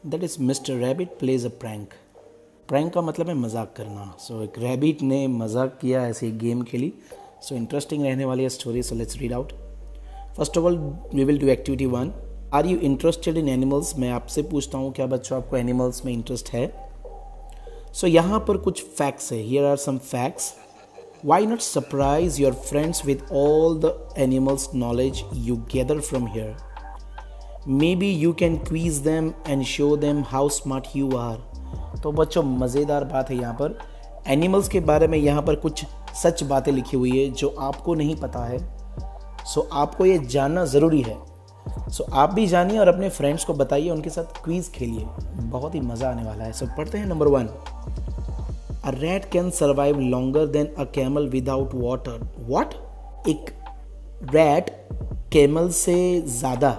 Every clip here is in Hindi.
That is mister rabbit plays a prank. Prank का मतलब है मजाक करना। सो एक रैबिट ने मजाक किया, ऐसे गेम खेली। सो इंटरेस्टिंग रहने वाली है story. So let's read out. First of all we will do activity 1। Are you interested in animals? मैं आपसे पूछता हूँ क्या बच्चों आपको एनिमल्स में इंटरेस्ट है? सो यहाँ पर कुछ फैक्ट्स है। Here are some facts. Why not surprise your friends with all the animals knowledge you gather from here? Maybe you can quiz them and show them how smart you are. तो बच्चों मज़ेदार बात है यहाँ पर। एनिमल्स के बारे में यहाँ पर कुछ सच बातें लिखी हुई है जो आपको नहीं पता है। सो आपको ये जानना ज़रूरी है। सो आप भी जानिए और अपने फ्रेंड्स को बताइए, उनके साथ क्विज़ खेलिए, बहुत ही मज़ा आने वाला है। सो पढ़ते हैं number 1। A rat can survive longer than a camel without water. What? एक रैट कैमल से ज़्यादा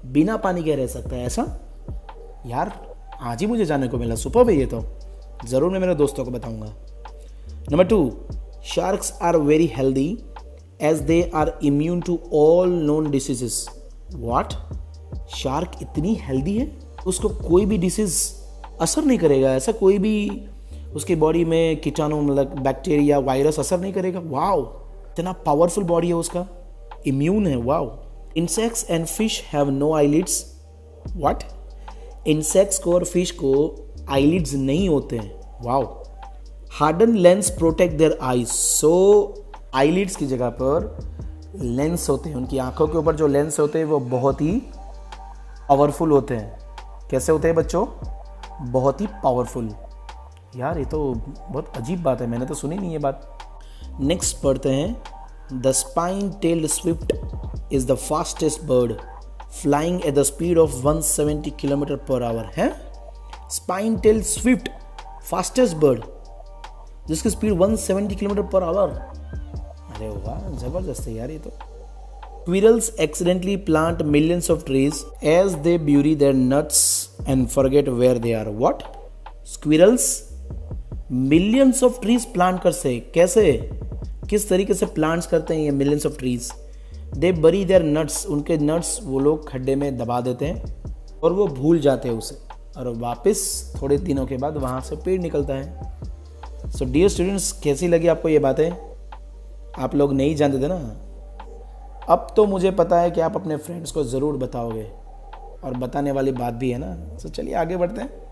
बिना पानी के रह सकता है, ऐसा? यार आज ही मुझे जानने को मिला। सुपर है ये तो, ज़रूर मैं मेरे दोस्तों को बताऊंगा। Number 2, sharks are very healthy as they are immune to all known diseases. What? Shark इतनी हेल्दी है उसको कोई भी डिसीज असर नहीं करेगा, ऐसा? कोई भी उसकी बॉडी में कीटाणु मतलब बैक्टीरिया वायरस असर नहीं करेगा? वाओ, इतना पावरफुल बॉडी है उसका, इम्यून है। Wow. Insects and fish have no eyelids. What? Insects को और फिश को आईलिड्स नहीं होते हैं। Wow. Hardened lens protect their eyes. So eyelids की जगह पर लेंस होते हैं, उनकी आंखों के ऊपर जो लेंस होते हैं वो बहुत ही पावरफुल होते हैं। कैसे होते हैं बच्चों? बहुत ही पावरफुल। यार ये तो बहुत अजीब बात है, मैंने तो सुनी नहीं ये बात। नेक्स्ट पढ़ते हैं। The spine tailed swift is the fastest bird flying at the speed of 170 kilometre per hour. है spine tailed swift fastest bird जिसकी स्पीड 170 किलोमीटर पर आवर। अरे वाह, जबरदस्त है यार ये तो। Squirrels accidentally plant millions of trees as they bury their nuts and forget where they are. What? Squirrels millions of trees plant कर से कैसे, किस तरीके से प्लांट्स करते हैं ये मिलियंस ऑफ ट्रीज? दे बरी देयर नट्स, उनके नट्स वो लोग खड्डे में दबा देते हैं और वो भूल जाते हैं उसे, और वापस थोड़े दिनों के बाद वहाँ से पेड़ निकलता है। सो डियर स्टूडेंट्स, कैसी लगी आपको ये बातें? आप लोग नहीं जानते थे ना, अब तो मुझे पता है कि आप अपने फ्रेंड्स को ज़रूर बताओगे, और बताने वाली बात भी है ना। सो चलिए आगे बढ़ते हैं।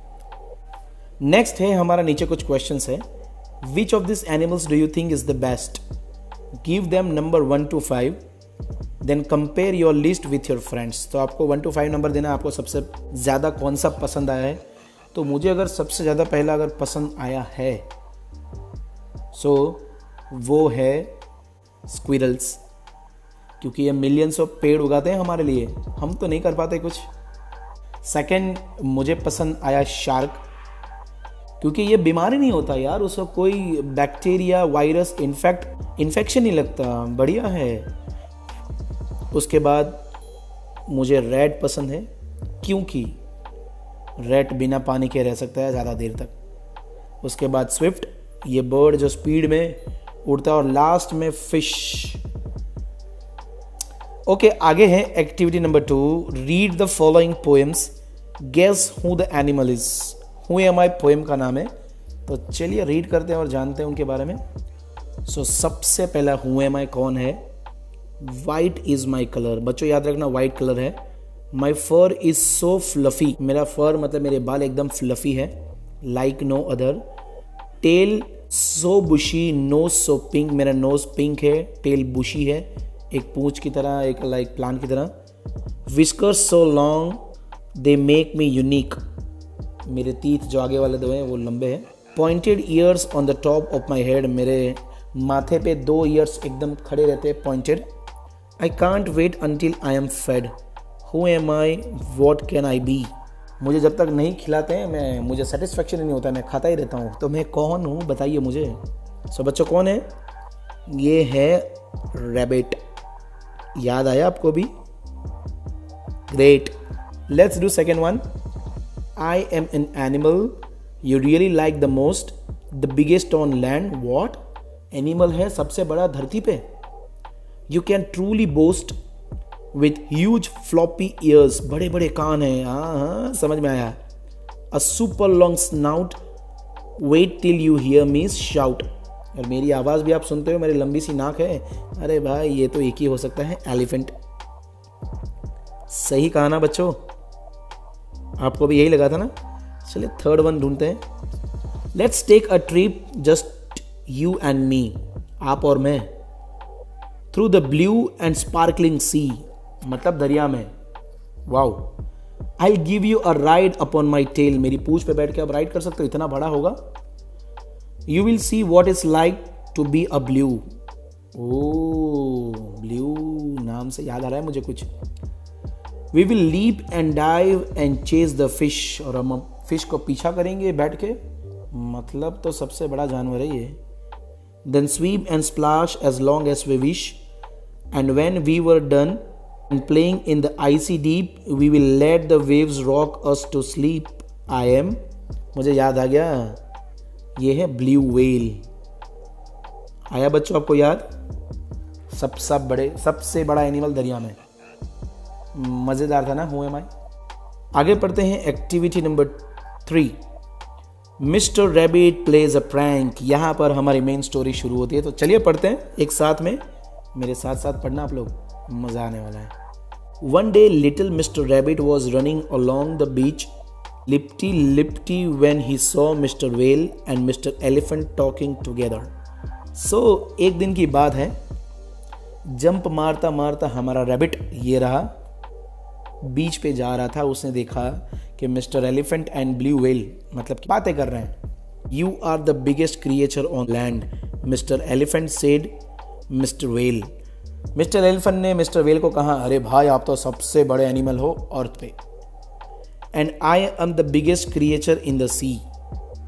नेक्स्ट है हमारा, नीचे कुछ क्वेश्चंस है। Which of this animals do you think is the best? Give them number 1 to 5, then compare your list with your friends. तो आपको 1 to 5 नंबर देना, आपको सबसे ज़्यादा कौन सा पसंद आया है। तो मुझे अगर सबसे ज़्यादा पहला अगर पसंद आया है सो वो है स्क्विरल्स, क्योंकि ये मिलियंस ऑफ पेड़ उगाते हैं हमारे लिए, हम तो नहीं कर पाते कुछ। सेकंड मुझे पसंद आया शार्क, क्योंकि ये बीमारी नहीं होता यार, उसको कोई बैक्टीरिया वायरस इन्फेक्शन नहीं लगता, बढ़िया है। उसके बाद मुझे रैट पसंद है, क्योंकि रैट बिना पानी के रह सकता है ज़्यादा देर तक। उसके बाद स्विफ्ट, ये बर्ड जो स्पीड में उड़ता है। और लास्ट में फिश। ओके, आगे है activity number 2। Read the following poems, guess who the animal is. Who am I poem का नाम है, तो चलिए रीड करते हैं और जानते हैं उनके बारे में। सो सबसे पहला हु एम आई कौन है? White is my colour. बच्चों याद रखना, वाइट कलर है। माई फर इज सो फ्लफी, मेरा फर मतलब मेरे बाल एकदम फ्लफी है। Like no other. Tail so bushy, nose so pink, मेरा नोज पिंक है, टेल बुशी है, एक पूंछ की तरह, एक लाइक प्लांट की तरह। Whiskers so long, they make me unique, मेरे तीत जो आगे वाले 2 हैं वो लंबे हैं। Pointed ears on the top of my head, मेरे माथे पे 2 ईयर्स एकदम खड़े रहते हैं, pointed. I can't wait until I am fed. Who am I, what can I be. मुझे जब तक नहीं खिलाते हैं मुझे सेटिस्फेक्शन नहीं होता, मैं खाता ही रहता हूँ। तो मैं कौन हूँ बताइए मुझे। सो बच्चों कौन है? ये है रैबिट। याद आया आपको भी? Great. Let's do second one. I am an animal you really like the most, the biggest on land. What? Animal है सबसे बड़ा धरती पे। You can truly boast with huge floppy ears, बड़े बड़े कान हैं। हाँ समझ में आया। a super long snout. Wait till you hear me shout. और मेरी आवाज़ भी आप सुनते हो, मेरी लंबी सी नाक है। अरे भाई ये तो एक ही हो सकता है, एलिफेंट। सही कहा ना बच्चों, आपको भी यही लगा था ना। चलिए थर्ड वन ढूंढते हैं। Let's take a trip just you and me, आप और मैं, through the blue and sparkling sea, मतलब दरिया में। Wow. I give you a ride upon my tail, मेरी पूंछ पे बैठ के आप राइड कर सकते हो, इतना बड़ा होगा। You will see what is like to be a blue. Oh blue नाम से याद आ रहा है मुझे कुछ। We will leap and dive and chase the fish, और हम फिश को पीछा करेंगे बैठ के, मतलब तो सबसे बड़ा जानवर है ये। Then sweep and splash as long as we wish, and when we were done and playing in the icy deep, we will let the waves rock us to sleep. I am, मुझे याद आ गया, ये है ब्लू व्हेल। आया बच्चों आपको याद? सबसे बड़ा एनिमल दरिया में। मजेदार था ना, हु एम आई। आगे पढ़ते हैं activity number 3, mister rabbit plays a prank. यहाँ पर हमारी मेन स्टोरी शुरू होती है, तो चलिए पढ़ते हैं एक साथ में, मेरे साथ साथ पढ़ना आप लोग, मजा आने वाला है। One day little Mr. Rabbit was running along the beach, lippity when he saw Mr. Whale and Mr. Elephant talking together. So एक दिन की बात है, जंप मारता मारता हमारा रैबिट ये रहा, बीच पे जा रहा था। उसने देखा कि mister elephant and blue whale मतलब बातें कर रहे हैं। You are the biggest creature on land, Mr. Elephant said Mr. Whale. Mister elephant ने मिस्टर व्हेल को कहा, अरे भाई आप तो सबसे बड़े एनिमल हो अर्थ पे। And I am the biggest creature in the sea.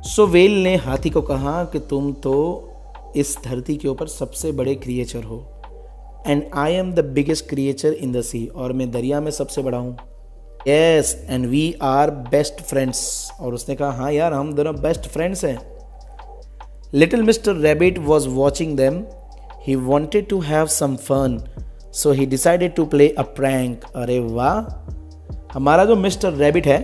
So whale ने हाथी को कहा कि तुम तो इस धरती के ऊपर सबसे बड़े क्रिएचर हो। And I am the biggest creature in the sea, और मैं दरिया में सबसे बड़ा हूँ। Yes and we are best friends, और उसने कहा हाँ यार हम दोनों बेस्ट फ्रेंड्स हैं। Little Mr rabbit was watching them. He wanted to have some fun, so he decided to play a prank. अरे वाह, हमारा जो मिस्टर रैबिट है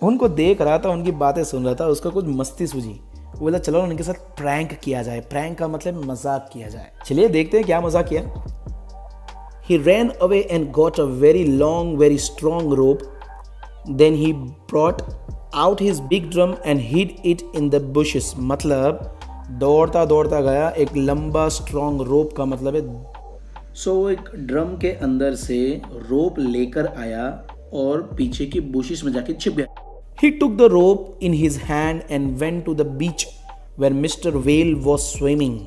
उनको देख रहा था, उनकी बातें सुन रहा था, उसको कुछ मस्ती सूझी। वो बोला चलो उनके साथ प्रैंक किया जाए। प्रैंक का मतलब मजाक किया जाए। चलिए देखते हैं क्या मजाक किया। He ran away and got a very long, very strong rope. Then he brought out his big drum and hid it in the bushes. मतलब दौड़ता दौड़ता गया, एक लंबा स्ट्रॉन्ग रोप का मतलब है। सो एक ड्रम के अंदर से रोप लेकर आया और पीछे की बुशिस में जाके छिप गया। He took the rope in his hand and went to the beach where Mr. Whale was swimming.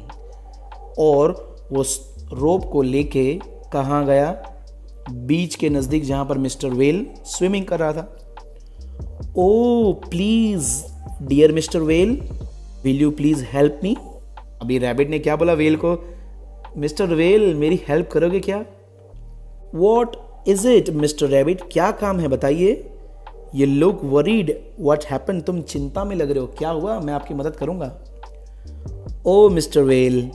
और वो रोप को लेके कहाँ गया? बीच के नज़दीक जहाँ पर मिस्टर व्हेल स्विमिंग कर रहा था। Oh please dear Mr whale, will you please help me. अभी रैबिट ने क्या बोला व्हेल को? मिस्टर व्हेल मेरी हेल्प करोगे क्या? What is it mister rabbit, क्या काम है बताइए। ये लुक वरीड, व्हाट हैपन, तुम चिंता में लग रहे हो, क्या हुआ? मैं आपकी मदद करूंगा। Oh Mr whale,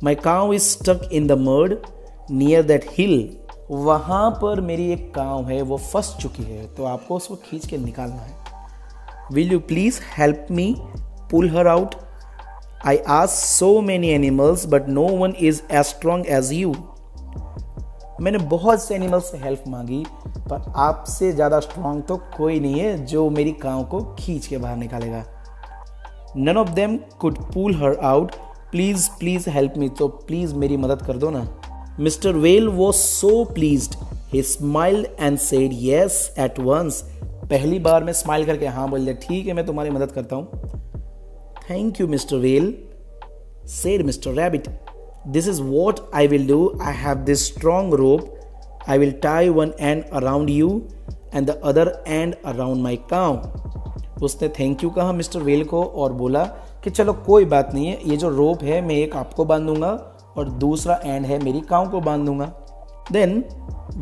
my cow is stuck in the mud near that hill. वहां पर मेरी एक काउ है, वो फंस चुकी है, तो आपको उसको खींच के निकालना है। Will you please help me pull her out? I asked so many animals but no one is as strong as you. मैंने बहुत से एनिमल्स से हेल्प मांगी पर आपसे ज़्यादा स्ट्रॉन्ग तो कोई नहीं है जो मेरी काऊ को खींच के बाहर निकालेगा। None of them could pull her out. Please, please help me. तो प्लीज़ मेरी मदद कर दो ना। Mr. Whale was so pleased. He smiled and said yes at once. पहली बार में स्माइल करके हाँ बोल दिया, ठीक है मैं तुम्हारी मदद करता हूँ। Thank you, Mr. Whale, said Mr. Rabbit. This is what I will do. I have this strong rope. I will tie one end around you and the other end around my cow. उसने थैंक यू कहा मिस्टर व्हेल को और बोला कि चलो कोई बात नहीं है, ये जो रोप है मैं एक आपको बांध दूंगा और दूसरा एंड है मेरी काऊ को बांध दूंगा। Then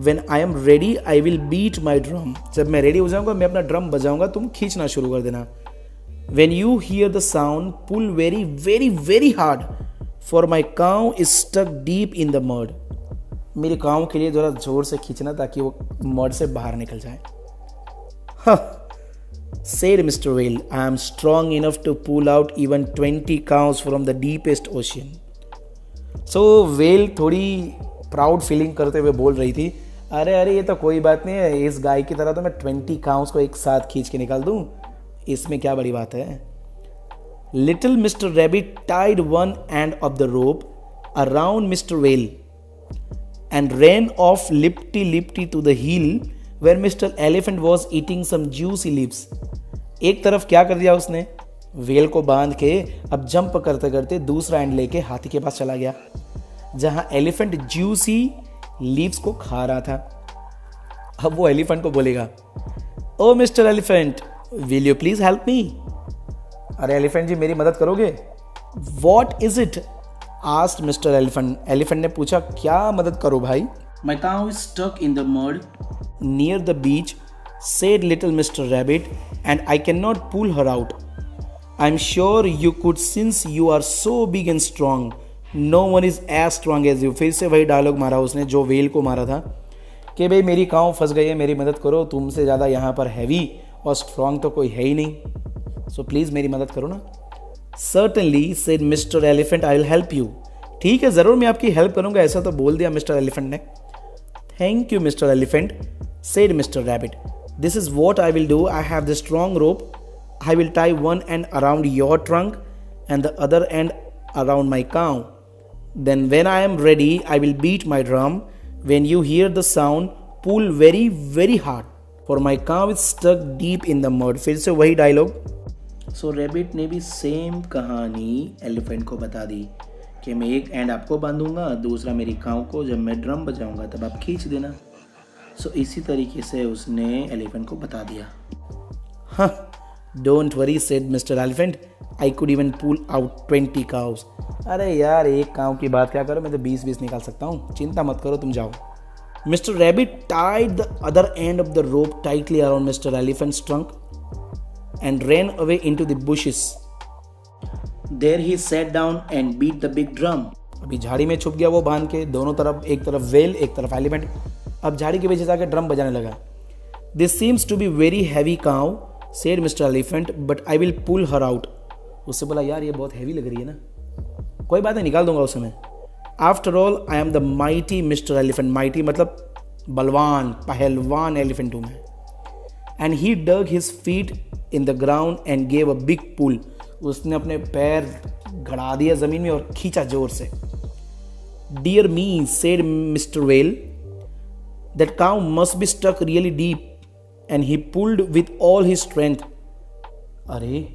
when I am ready, I will beat my drum. जब मैं रेडी हो जाऊंगा मैं अपना ड्रम बजाऊंगा, तुम खींचना शुरू कर देना। When you hear the sound, pull very, very, very hard, for my cow is stuck deep in the mud. मेरी काऊ के लिए जरा जोर से खींचना ताकि वो मड से बाहर निकल जाए। said Mr. Whale, I am strong enough to pull out even 20 cows from the deepest ocean. So whale थोड़ी प्राउड फीलिंग करते हुए बोल रही थी, अरे अरे ये तो कोई बात नहीं है, इस गाय की तरह तो मैं 20 काउस को एक साथ खींच के निकाल दूं, इसमें क्या बड़ी बात है. Little Mr rabbit tied one end of the rope around Mr whale and ran off lippity to the hill where Mr elephant was eating some juicy leaves. एक तरफ क्या कर दिया उसने, वेल को बांध के अब जंप करते करते दूसरा एंड लेके हाथी के पास चला गया जहां एलिफेंट ज्यूसी लीव्स को खा रहा था. अब वो एलिफेंट को बोलेगा, oh Mr elephant will you please help me. अरे एलिफेंट जी मेरी मदद करोगे. What is it asked Mr elephant. Elephant ने पूछा, क्या मदद करो भाई. My cow is stuck in the mud near the beach said little Mr. Rabbit, and I cannot pull her out. I'm sure you could since you are so big and strong. No one is as strong as you. फिर से वही डायलॉग मारा उसने जो वेल को मारा था कि भाई मेरी काँव फंस गई है, मेरी मदद करो, तुमसे ज़्यादा यहाँ पर हैवी और स्ट्रॉन्ग तो कोई है ही नहीं, सो प्लीज़ मेरी मदद करो ना. Certainly said Mr. Elephant, I will help you. ठीक है ज़रूर मैं आपकी हेल्प करूँगा, ऐसा तो बोल दिया मिस्टर एलिफेंट ने. Thank you Mr. Elephant, said Mr. Rabbit. This is what I will do. I have the strong rope. I will tie one end around your trunk and the other end around my cow. Then when I am ready, I will beat my drum. When you hear the sound, pull very, very hard. For my cow is stuck deep in the mud. फिर से वही डायलॉग. So Rabbit ने भी सेम कहानी एलिफेंट को बता दी कि मैं एक एंड आपको बांधूंगा, दूसरा मेरी काऊ को, जब मैं ड्रम बजाऊंगा तब आप खींच देना. सो इसी तरीके से उसने एलिफेंट को बता दिया. हाँ, don't worry said mister elephant, I could even pull out 20 cows. अरे यार एक काऊ की बात क्या करो, मैं तो 20 निकाल सकता हूँ, चिंता मत करो, तुम जाओ. Mister rabbit tied the other and of the rope tightly around mister elephant's trunk and ran away into the bushes. There he sat down and beat the big drum. अभी झाड़ी में छुप गया वो बांध के, दोनों तरफ, एक तरफ वेल एक तरफ एलिफेंट. अब झाड़ी के पीछे जाकर ड्रम बजाने लगा. This seems to be very heavy cow, said Mr. Elephant, but I will pull her out. उससे बोला यार ये बहुत हैवी लग रही है ना, कोई बात नहीं निकाल दूंगा उसे मैं. After all, I am the mighty Mr. Elephant. Mighty मतलब बलवान पहलवान एलिफेंट हूँ मैं. And he dug his feet in the ground and gave a big pull. उसने अपने पैर गड़ा दिया ज़मीन में और खींचा जोर से. Dear me, said Mr. Whale, that cow must be stuck really deep. And he pulled with all his strength. अरे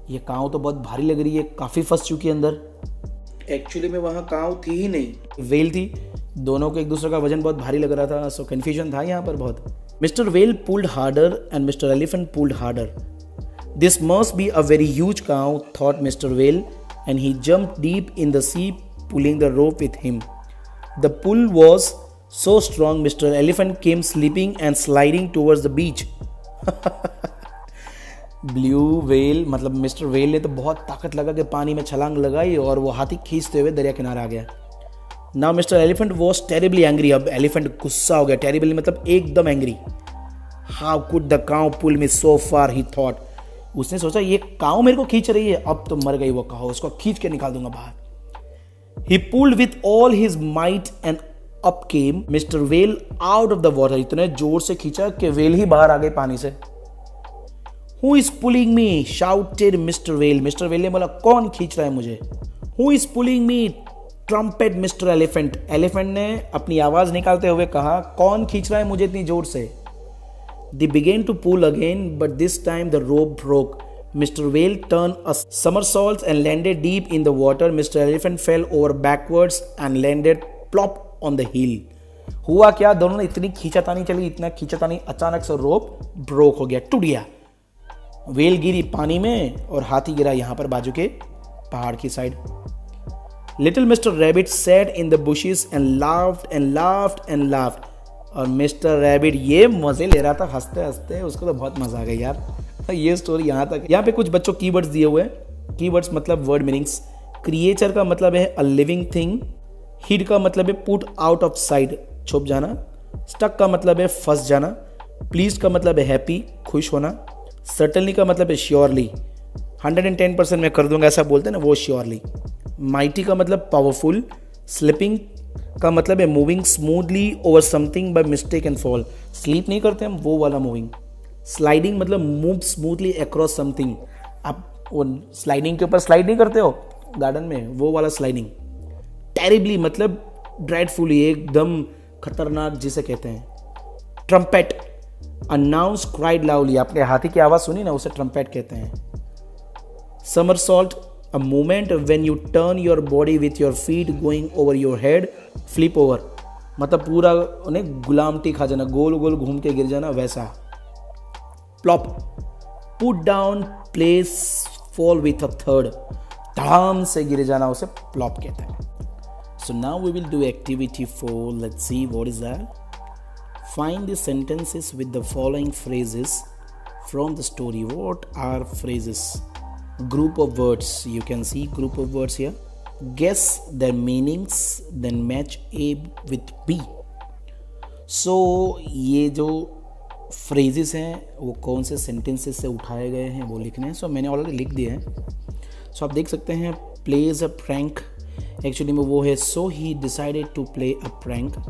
ये काऊ तो बहुत भारी लग रही है, काफ़ी फंस चुकी है अंदर. एक्चुअली में वहाँ काऊ थी ही नहीं, वेल थी. दोनों को एक दूसरे का वजन बहुत भारी लग रहा था, सो कन्फ्यूजन था यहाँ पर बहुत. Mr. Whale pulled harder and Mr. Elephant pulled harder. This must be a very huge cow, thought Mr. Whale, and he jumped deep in the sea, pulling the rope with him. The pull was so strong, Mr. Elephant came slipping and sliding towards the beach. Blue whale मतलब मिस्टर वेल ने तो बहुत ताकत लगा के पानी में छलांग लगाई और वो हाथी खींचते हुए दरिया किनारे आ गया. Now mister elephant was terribly angry. अब एलिफेंट गुस्सा हो गया. टेरिबली मतलब एकदम angry. How could the cow pull me so far, he thought. उसने सोचा ये काउ मेरे को खींच रही है, अब तो मर गई वो काउ, उसको खींच के निकाल दूंगा बाहर. ही pulled with all his might and up came mister well out of the water. इतने जोर से खींचा कि वेल ही बाहर आ गई पानी से. Who is pulling me, shouted mister well. Mister well ने बोला कौन खींच रहा है मुझे. Who is pulling me, trumpet mister elephant. Elephant ने अपनी आवाज निकालते हुए कहा कौन खींच रहा है मुझे इतनी जोर से. They began to pull again, but this time the rope broke. Mr. Whale turned a somersault and landed deep in the water. Mr. Elephant fell over backwards and landed plop on the hill. हुआ क्या, दोनों ने इतनी खींचातानी चली, इतना खींचातानी, अचानक से रोप ब्रोक हो गया, टूट गया. वेल गिरी पानी में और हाथी गिरा यहाँ पर बाजू के पहाड़ की side. Little Mr. Rabbit sat in the bushes and laughed and laughed and laughed. और मिस्टर रैबिट ये मजे ले रहा था हंसते हंसते, उसको तो बहुत मजा आ गया यार. ये स्टोरी यहाँ तक. यहाँ पे कुछ बच्चों कीवर्ड्स दिए हुए हैं. कीवर्ड्स मतलब वर्ड मीनिंग्स. क्रिएचर का मतलब है अ लिविंग थिंग. हिड का मतलब है पुट आउट ऑफ साइड, छुप जाना. स्टक का मतलब है फंस जाना. प्लीज का मतलब है हैप्पी, खुश होना. सर्टनली का मतलब है श्योरली, 110% मैं कर दूंगा ऐसा बोलते हैं ना, वो श्योरली। माइटी का मतलब पावरफुल। स्लिपिंग का मतलब है moving smoothly over something by mistake and fall. Sleep नहीं करते हम, वो वाला मूविंग। स्लाइडिंग मतलब मूव स्मूथली अक्रॉस समथिंग। आप वो स्लाइडिंग के ऊपर स्लाइड नहीं करते हो गार्डन में, वो वाला स्लाइडिंग। टेरिबली मतलब ड्रेडफुली, एकदम खतरनाक जिसे कहते हैं। ट्रम्पेट, अनाउंस क्राइड लाउडली, आपने हाथी की आवाज़ सुनी ना, उसे ट्रम्पेट कहते हैं। Somersault, a movement when you turn your body with your feet going over your head, flip over मतलब पूरा उन्हें गुलामटी खा जाना, गोल गोल घूम के गिर जाना, वैसा। Plop, put down, place, fall with a थर्ड, धड़ाम से गिर जाना, उसे प्लॉप कहते हैं। So now we will do activity 4, let's see what is that. Find the sentences with the following phrases from the story. What are phrases? Group of words, you can see group of words here. Guess their meanings, then match A with B. So ये जो phrases हैं वो कौन से sentences से उठाए गए हैं वो लिखने हैं। So मैंने ऑलरेडी लिख दिए हैं। So आप देख सकते हैं plays a prank, एक्चुअली में वो है so he decided to play a prank,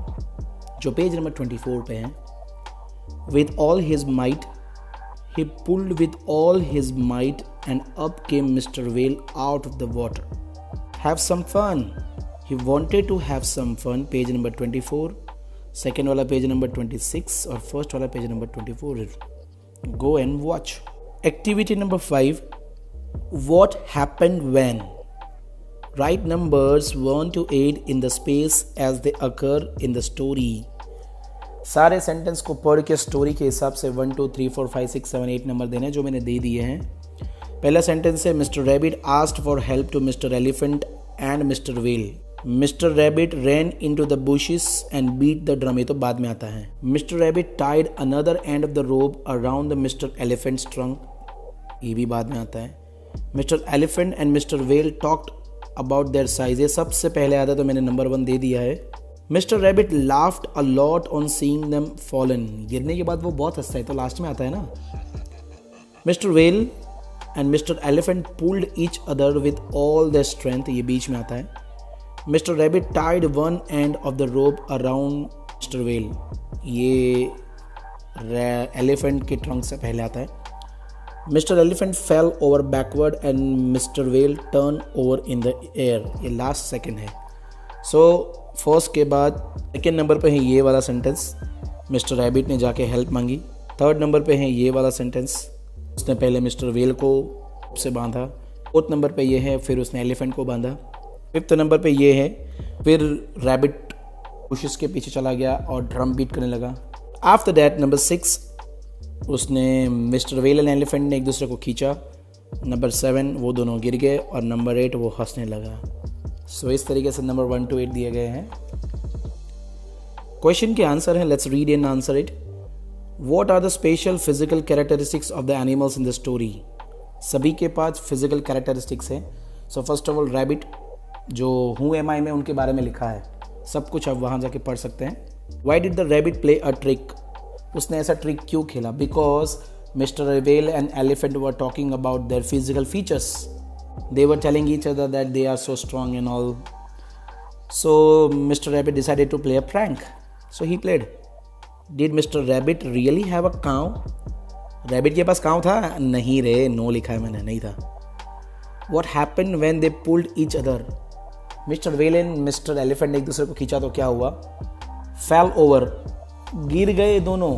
जो पेज नंबर 24 पे है। With all his might, he pulled with all his might and up came Mr. Whale out of the water. Have some fun. He wanted to have some fun, page number 24, second वाला पेज नंबर 26 और फर्स्ट वाला page number 24। Go and watch. Activity number 5, what happened when? Write numbers 1 to 8 in the space as they occur in the story. सारे सेंटेंस को पढ़ के स्टोरी के हिसाब से 1 2 3 4 5 6 7 8 नंबर देने, जो मैंने दे दिए हैं। पहला सेंटेंस है mister rabbit asked for help to mister elephant and mister whale. Mister rabbit ran into the bushes and beat the drum, ये तो बाद में आता है। Mister rabbit tied another end of the rope around the mister elephant's trunk, ये भी बाद में आता है। Mister elephant and mister whale talked about their size, ये सबसे पहले आता है तो मैंने नंबर 1 दे दिया है। Mister rabbit laughed a lot on seeing them fallen, गिरने के बाद वो बहुत हंसता है, तो लास्ट में आता है ना। Mister whale and mister elephant pulled each other with all their strength, ये बीच में आता है। Mister rabbit tied one end of the rope around mister whale, ये एलिफेंट के ट्रंक से पहले आता है। Mister elephant fell over backward and mister whale turn over in the air, ये लास्ट सेकेंड है। सो फर्स्ट के बाद सेकेंड नंबर पे है ये वाला सेंटेंस, मिस्टर रैबिट ने जाके हेल्प मांगी। थर्ड नंबर पे है ये वाला सेंटेंस, उसने पहले मिस्टर व्हेल को से बांधा। फोर्थ नंबर पे ये है, फिर उसने एलिफेंट को बांधा। फिफ्थ नंबर पे ये है, फिर रैबिट बुशेस के पीछे चला गया और ड्रम बीट करने लगा। आफ्टर दैट नंबर 6, उसने मिस्टर व्हेल एंड एलिफेंट ने एक दूसरे को खींचा। नंबर 7 वो दोनों गिर गए और नंबर 8 वो हंसने लगा। सो इस तरीके से नंबर 1 to 8 दिए गए हैं। क्वेश्चन के आंसर हैं, let's read and answer it. What are the special physical characteristics of the animals in the story? सभी के पास फिजिकल कैरेक्टरिस्टिक्स हैं। So first of all rabbit, जो हु एम आई में उनके बारे में लिखा है, सब कुछ आप वहाँ जाके पढ़ सकते हैं। Why did the rabbit play a trick? उसने ऐसा ट्रिक क्यों खेला? Because mister whale and elephant were talking about their physical features, they were telling each other that they are so strong and all. So Mr. Rabbit decided to play a prank, so he played. Did Mr. Rabbit really have a cow? Rabbit के पास काऊ था? नहीं रे, नो लिखा है मैंने, नहीं था। What happened when they pulled each other? Mr. Whale and Mr. Elephant ने एक दूसरे को खींचा तो क्या हुआ? Fell over, गिर गए दोनों।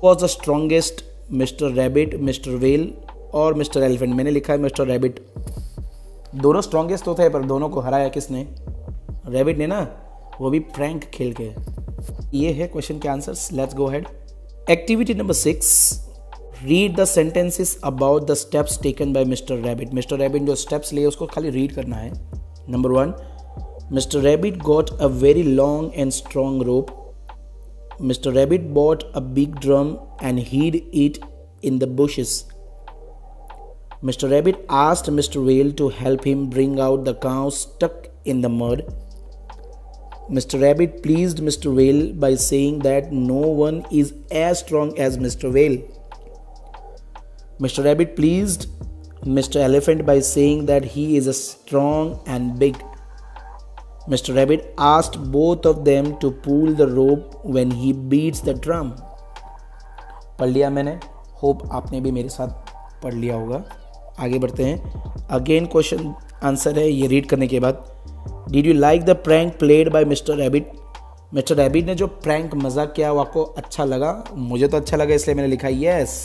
Was the strongest Mr. Rabbit, Mr. Whale और मिस्टर एलिफेंट? मैंने लिखा है मिस्टर रैबिट। दोनों स्ट्रॉन्गेस्ट तो थे, पर दोनों को हराया किसने? रैबिट ने ना, वो भी प्रैंक खेल के। ये है क्वेश्चन के answers. Let's go ahead. Activity number 6, read the sentences about the steps taken by mister rabbit. Mister rabbit जो स्टेप्स लिए उसको खाली रीड करना है। Number 1, mister rabbit got a very long and strong rope. Mister rabbit bought a big drum and hid it in the bushes. Mr. Rabbit asked Mr. Whale to help him bring out the cow stuck in the mud. Mr. Rabbit pleased Mr. Whale by saying that no one is as strong as Mr. Whale. Mr. Rabbit pleased Mr. Elephant by saying that he is a strong and big. Mr. Rabbit asked both of them to pull the rope when he beats the drum. पढ़ लिया मैंने, होप आपने भी मेरे साथ पढ़ लिया होगा. आगे बढ़ते हैं. अगेन क्वेश्चन आंसर है ये रीड करने के बाद. Did you like the prank played by Mr. Rabbit? Mr. Rabbit ने जो प्रैंक मजाक किया वो आपको अच्छा लगा? मुझे तो अच्छा लगा इसलिए मैंने लिखा yes.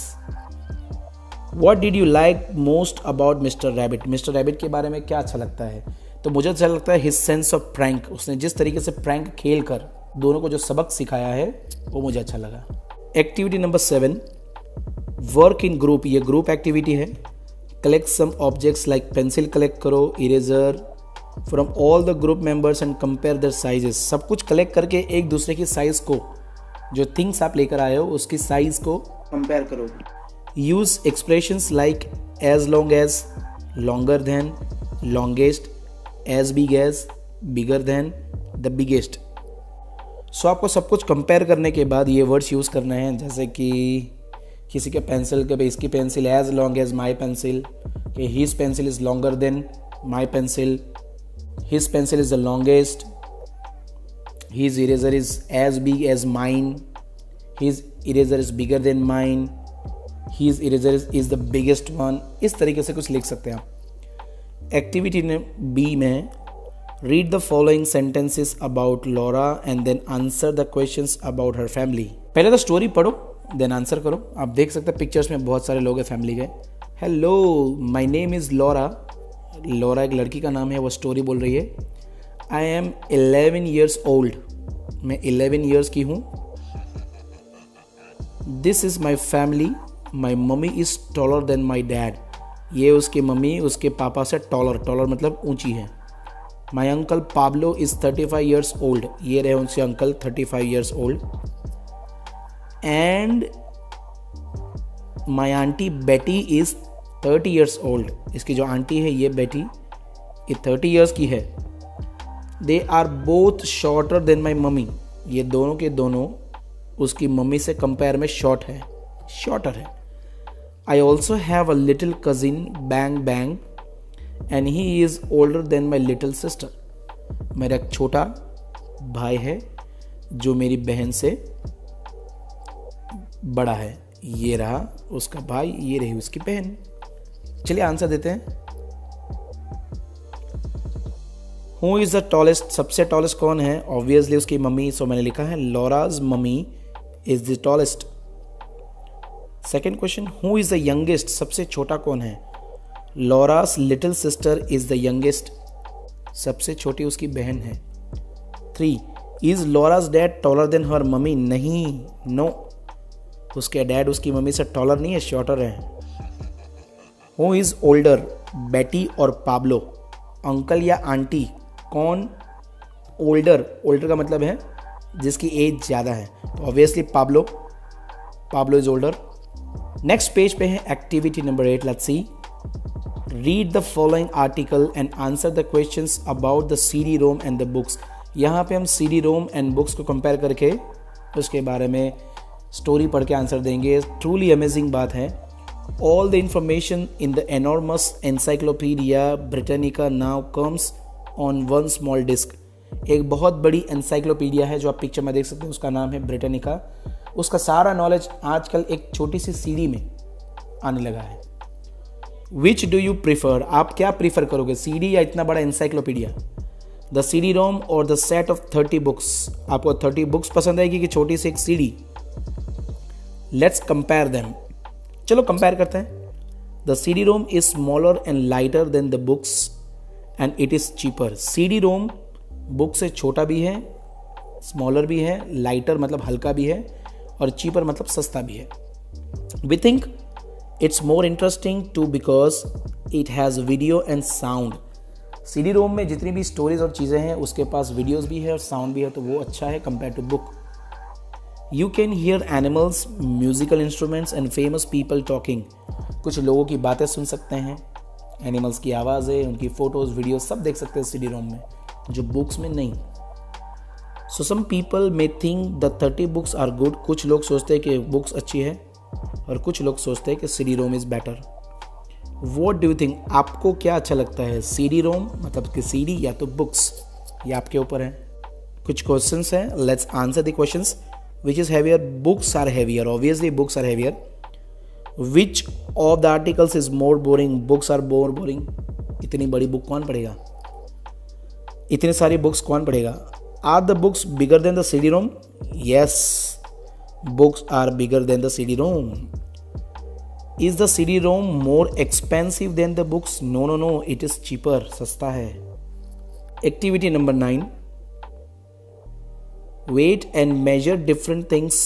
What did you like most about Mr. Rabbit? Mr. Rabbit के बारे में क्या अच्छा लगता है? तो मुझे अच्छा लगता है his sense of prank. उसने जिस तरीके से प्रैंक खेल कर दोनों को जो सबक सिखाया है वो मुझे अच्छा लगा. Activity number 7, work in group. ये ग्रुप एक्टिविटी है. Collect some objects like pencil collect करो, eraser from all the group members and compare their sizes. सब कुछ कलेक्ट करके एक दूसरे की साइज को, जो थिंग्स आप लेकर आए हो उसकी साइज को कंपेयर करो. Use expressions like as long as, longer than, longest, as big as, bigger than, the biggest. So आपको सब कुछ कंपेयर करने के बाद ये वर्ड्स यूज़ करना है. जैसे कि किसी के पेंसिल के भाई इसकी pencil as long as my pencil, कि his pencil is longer than my pencil, his pencil is the longest, his eraser is as big as mine, his eraser is bigger than mine, his eraser is the biggest one. इस तरीके से कुछ लिख सकते हैं आप. एक्टिविटी बी में read the following sentences about Laura and then answer the questions about her family. पहले तो स्टोरी पढ़ो देन आंसर करो. आप देख सकते हैं पिक्चर्स में बहुत सारे लोग हैं फैमिली के. Hello my name is Laura. Laura एक लड़की का नाम है, वो स्टोरी बोल रही है. I am 11 years old. मैं 11 years की हूँ. This is my family. My mummy is taller then my dad. ये उसकी मम्मी उसके पापा से टॉलर मतलब ऊंची है. My uncle Pablo is 35 years old. ये रहे उनसे uncle 35 years old. And my aunty बेटी इज़ 30 years old. इसकी जो आंटी है ये बेटी, ये 30 years की है. They are both shorter than my mummy. ये दोनों के दोनों उसकी मम्मी से कंपेयर में शॉर्टर है. I also have a little cousin Bang Bang and he is older than my little sister. मेरा एक छोटा भाई है जो मेरी बहन से बड़ा है. ये रहा उसका भाई, ये रही उसकी बहन. चलिए आंसर देते हैं. Who is the tallest? सबसे टॉलेस्ट कौन है? ऑब्वियसली उसकी मम्मी. सो मैंने लिखा है Laura's mummy is the tallest. Second question, who is the youngest? सबसे छोटा कौन है? Laura's little sister is the youngest. सबसे छोटी उसकी बहन है. 3, is Laura's dad taller than her mummy? नहीं, नो. उसके डैड उसकी मम्मी से टॉलर नहीं है, शॉर्टर है. Who is older? बेटी और पाब्लो. अंकल या आंटी, कौन ओल्डर? ओल्डर का मतलब है जिसकी एज ज़्यादा है, तो obviously Pablo is older. Next page पे है activity number 8. Let's see. Read the following article and answer the questions about the CD Rome and the books. यहाँ पे हम सीडी रोम एंड बुक्स को कंपेयर करके उसके बारे में स्टोरी पढ़ के आंसर देंगे. ट्रूली अमेजिंग बात है. All the information in the enormous encyclopaedia Britannica now comes on one small disc. एक बहुत बड़ी एनसाइक्लोपीडिया है जो आप पिक्चर में देख सकते हैं, उसका नाम है ब्रिटानिका. उसका सारा नॉलेज आजकल एक छोटी सी सीडी में आने लगा है. Which do you prefer? आप क्या प्रीफर करोगे, सीडी या इतना बड़ा एनसाइक्लोपीडिया? द सीडी रोम और द सेट ऑफ 30 बुक्स. आपको 30 बुक्स पसंद आएगी कि छोटी सी एक सीडी? Let's compare them. चलो कंपेयर करते हैं. The CD ROM is smaller and lighter than the books and it is cheaper. CD ROM book से छोटा भी है, स्मॉलर भी है, लाइटर मतलब हल्का भी है, और चीपर मतलब सस्ता भी है. We think it's more interesting too because it has video and sound. CD ROM में जितनी भी स्टोरीज और चीज़ें हैं उसके पास वीडियोस भी है और साउंड भी है, तो वो अच्छा है compare to book. You can hear animals, musical instruments and famous people talking. कुछ लोगों की बातें सुन सकते हैं, एनिमल्स की आवाज़ें, उनकी फ़ोटोज़, वीडियोज़ सब देख सकते हैं सीडी रोम में, जो बुक्स में नहीं. So some people may think the 30 books are good. कुछ लोग सोचते हैं कि बुक्स अच्छी है. और कुछ लोग सोचते हैं कि CD ROM is better. What do you think, आपको क्या अच्छा लगता है, सीडी रोम मतलब कि सीडी या तो बुक्स, ये आपके ऊपर है। कुछ क्वेश्चंस हैं, let's answer the questions. Which is heavier, books are heavier, obviously books are heavier. Which of the articles is more boring, books are more boring. इतनी बड़ी बुक कौन पढ़ेगा, इतनी सारी बुक्स कौन पढ़ेगा। Are the books bigger than the CD ROM, yes books are bigger than the CD ROM. Is the CD ROM more expensive than the books, no no no, it is cheaper, सस्ता है। Activity number 9, weigh and measure different things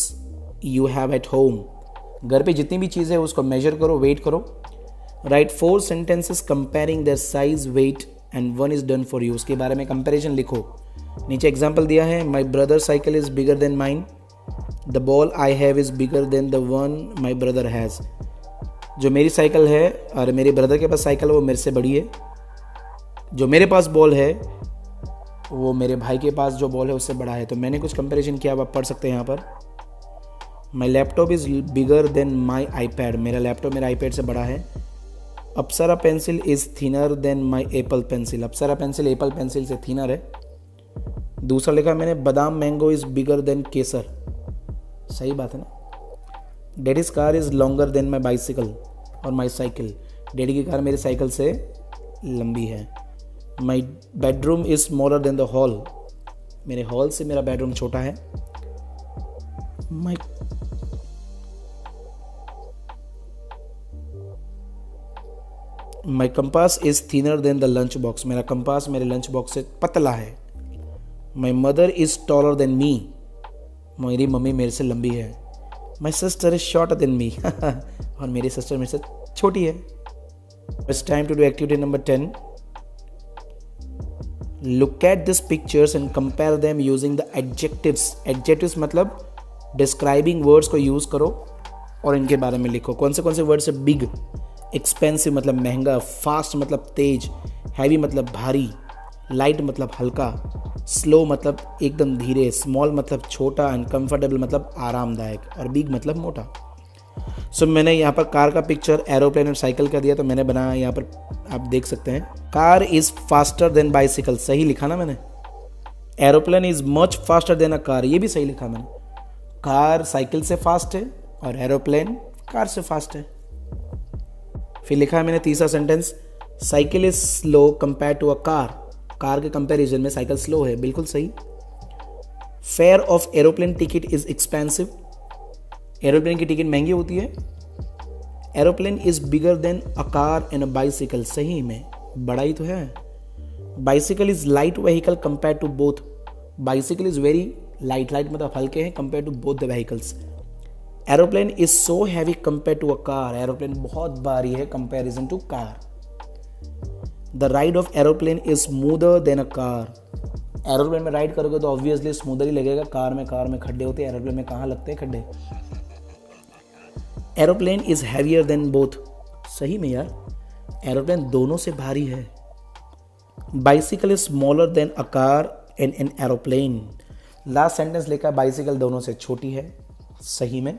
you have at home. घर पे जितनी भी चीज़ें है उसको मेजर करो, वेट करो। Write 4 sentences comparing their size, weigh and one is done for you. उसके बारे में कंपेरिजन लिखो। नीचे एग्जाम्पल दिया है, my brother cycle is bigger than mine, the ball I have is bigger than the one my brother has. जो मेरी साइकिल है और मेरे ब्रदर के पास साइकिल है वो मेरे से बड़ी है। जो मेरे पास बॉल है वो मेरे भाई के पास जो बॉल है उससे बड़ा है। तो मैंने कुछ कंपैरिजन किया, आप पढ़ सकते हैं यहाँ पर। My laptop is bigger than my iPad, मेरा लैपटॉप मेरा आईपैड से बड़ा है। Apsara pencil is thinner than my Apple pencil, Apsara pencil Apple pencil से थिनर है। दूसरा लिखा मैंने, badam mango is bigger than kesar, सही बात है ना। Daddy's car is longer than my bicycle और माई साइकिल, डैडी की कार मेरी साइकिल से लंबी है। My bedroom is smaller than the hall, मेरे हॉल से मेरा बेडरूम छोटा है। My compass is thinner than the lunch box, मेरा कंपास मेरे लंच बॉक्स से पतला है। My mother is taller than me, मेरी मम्मी मेरे से लंबी है। My sister is shorter than me और मेरी सिस्टर मेरे से छोटी है। It's time to do activity number 10। Look at this pictures and compare them using the adjectives. Adjectives मतलब डिस्क्राइबिंग वर्ड्स को यूज़ करो और इनके बारे में लिखो। कौन से वर्ड्स है, बिग, एक्सपेंसिव मतलब महंगा, फास्ट मतलब तेज, हैवी मतलब भारी, लाइट मतलब हल्का, स्लो मतलब एकदम धीरे, स्मॉल मतलब छोटा एंड कंफर्टेबल मतलब आरामदायक और बिग मतलब मोटा। सो मैंने यहाँ पर कार का पिक्चर एरोप्लेन और साइकिल का दिया, तो मैंने बनाया यहाँ पर, आप देख सकते हैं। Car is faster than bicycle, सही लिखा ना मैंने। Aeroplane is much faster than a car, ये भी सही लिखा मैंने। कार साइकिल से फास्ट है और एरोप्लेन कार से फास्ट है। फिर लिखा है मैंने तीसरा sentence, cycle is slow compare to a car, car के कंपैरिजन में साइकिल स्लो है, बिल्कुल सही। Fare of aeroplane ticket is expensive, aeroplane की टिकट महंगी होती है। Aeroplane is bigger than a car and a bicycle, सही में बड़ा ही तो है। Bicycle is light vehicle compare to both, bicycle is very light, light मतलब हल्के हैं compare to both the vehicles. Aeroplane is so heavy compare to a car, aeroplane बहुत भारी है comparison to car. The ride of aeroplane is smoother than a car, aeroplane में राइड करोगे तो ऑब्वियसली स्मूदर ही लगेगा। कार में खड्डे होते हैं, एरोप्लेन में कहाँ लगते हैं खड्डे। Aeroplane is heavier than both, सही में यार एरोप्लेन दोनों से भारी है। Bicycle is smaller than a car and an aeroplane, last sentence लिखा बाइसिकल दोनों से छोटी है, सही में।